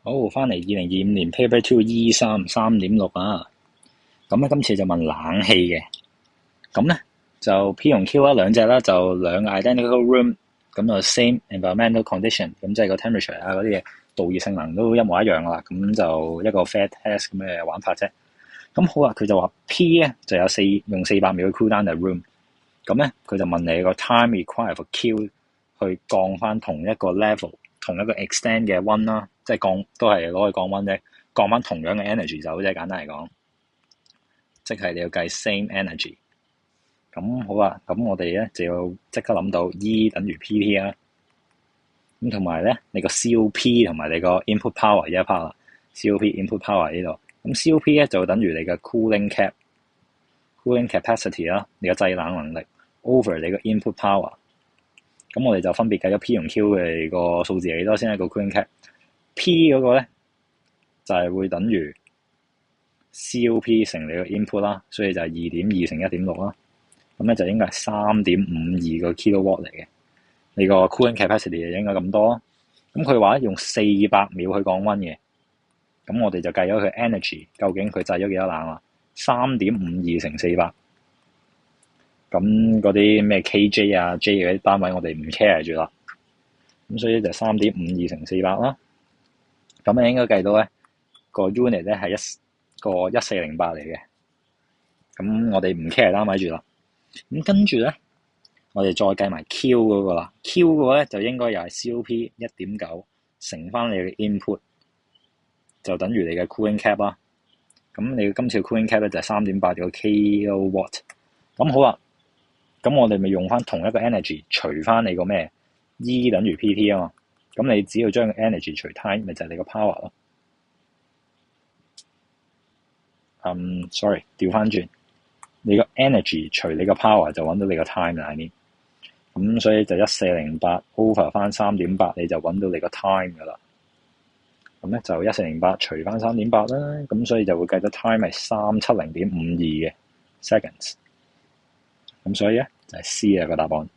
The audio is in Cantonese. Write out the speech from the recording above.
好，翻嚟2025年 Paper 2 E3 3.6啊。咁咧今次就問冷氣嘅。咁咧就 P 同 Q 啦，兩隻啦，就兩個 identical room，咁就 same environmental condition，咁即係個 temperature 啊嗰啲嘢，導熱性能都一模一樣噶啦。咁就一個 fair test 咁嘅玩法啫。咁好啦，佢就話 P 咧就有用400秒去 cool down the room。咁咧佢就問你個 time required for Q 去降翻同一個 level，同一個 extent 嘅溫啦，即係降都係攞去降溫啫，降翻同樣嘅 energy 走啫。簡單嚟講，即係你要計 same energy。咁好啦，咁我哋咧就要即刻諗到 E 等於 PT 啦。咁同埋咧，你個 COP 同埋你個 input power 呢一 part 啦，COP input power 呢度。咁 COP 咧就等於你嘅 cooling cap、cooling capacity 啦，你嘅製冷能力 over 你個 input power。咁我哋就分別計咗 P 同 Q 嘅個數字幾多先係個 cooling cap。P 嗰個咧就係會等於 COP 乘你個 input 啦，所以就係2.2乘1.6啦。咁咧就應該係3.52個 kilowatt 嚟嘅。你個 cooling capacity 就應該咁多。咁佢話用400秒去降溫嘅。咁我哋就計咗佢 energy，究竟佢製咗幾多冷啊？3.52乘400。咁嗰啲咩 kJ 啊 J 嗰啲單位我哋唔 care 住啦。咁所以就3.52乘400啦。咁你應該計到咧個 unit 咧係個1408嚟嘅。咁我哋唔 care 單位住啦。咁跟住咧，我哋再計埋 Q 嗰個啦。Q 嗰個咧就應該又係 COP 1.9乘翻你嘅 input，就等於你嘅 cooling cap 啦。咁你今次嘅 cooling cap 咧就係3.8個 kilowatt。咁好啦，咁我哋咪用翻同一個 energy 除翻你個咩 E 等於 PT 啊嘛。咁你只要將個 energy 除 time，咪就係你個 power 咯。sorry， 調翻轉，你個 energy 除你個 power 就揾到你個 time 啦。I mean，咁所以就1408 over 翻3.8，你就揾到你個 time 噶啦。咁咧就1408除翻3.8啦，咁所以就會計到 time 係370.52嘅 seconds。咁所以咧就係 C 啊個答案。